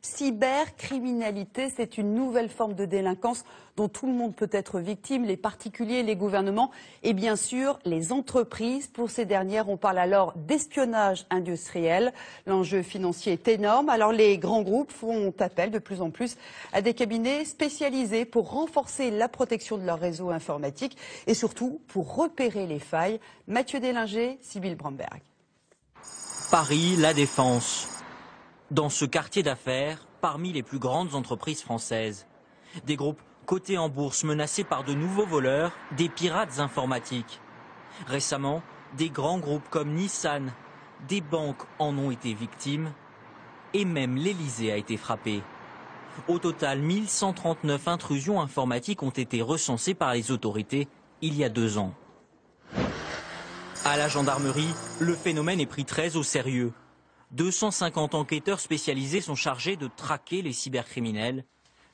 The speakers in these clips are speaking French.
Cybercriminalité, c'est une nouvelle forme de délinquance dont tout le monde peut être victime, les particuliers, les gouvernements et bien sûr les entreprises. Pour ces dernières, on parle alors d'espionnage industriel. L'enjeu financier est énorme. Alors les grands groupes font appel de plus en plus à des cabinets spécialisés pour renforcer la protection de leur réseau informatique et surtout pour repérer les failles. Mathieu Deslinger, Sybille Bromberg. Paris, La Défense. Dans ce quartier d'affaires, parmi les plus grandes entreprises françaises, des groupes cotés en bourse menacés par de nouveaux voleurs, des pirates informatiques. Récemment, des grands groupes comme Nissan, des banques en ont été victimes et même l'Élysée a été frappé. Au total, 1139 intrusions informatiques ont été recensées par les autorités il y a 2 ans. À la gendarmerie, le phénomène est pris très au sérieux. 250 enquêteurs spécialisés sont chargés de traquer les cybercriminels,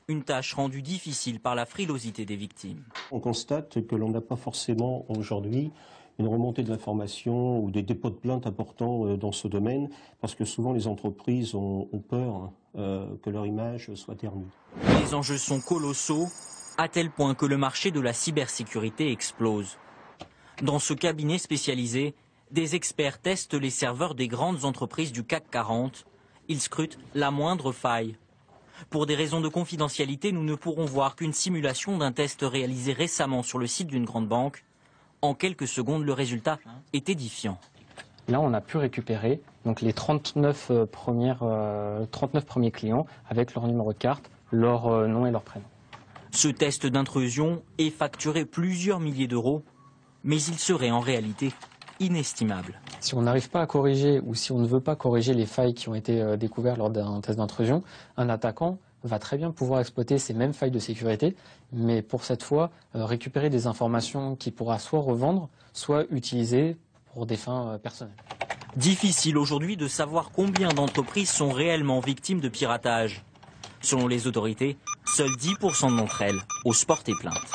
une tâche rendue difficile par la frilosité des victimes. On constate que l'on n'a pas forcément aujourd'hui une remontée de l'information ou des dépôts de plaintes importants dans ce domaine, parce que souvent les entreprises ont peur que leur image soit ternie. Les enjeux sont colossaux, à tel point que le marché de la cybersécurité explose. Dans ce cabinet spécialisé, des experts testent les serveurs des grandes entreprises du CAC 40. Ils scrutent la moindre faille. Pour des raisons de confidentialité, nous ne pourrons voir qu'une simulation d'un test réalisé récemment sur le site d'une grande banque. En quelques secondes, le résultat est édifiant. Là, on a pu récupérer donc, les 39 premiers clients avec leur numéro de carte, leur nom et leur prénom. Ce test d'intrusion est facturé plusieurs milliers d'euros, mais il serait en réalité inestimable. Si on n'arrive pas à corriger ou si on ne veut pas corriger les failles qui ont été découvertes lors d'un test d'intrusion, un attaquant va très bien pouvoir exploiter ces mêmes failles de sécurité, mais pour cette fois récupérer des informations qu'il pourra soit revendre, soit utiliser pour des fins personnelles. Difficile aujourd'hui de savoir combien d'entreprises sont réellement victimes de piratage. Selon les autorités, seuls 10% d'entre elles osent porter plainte.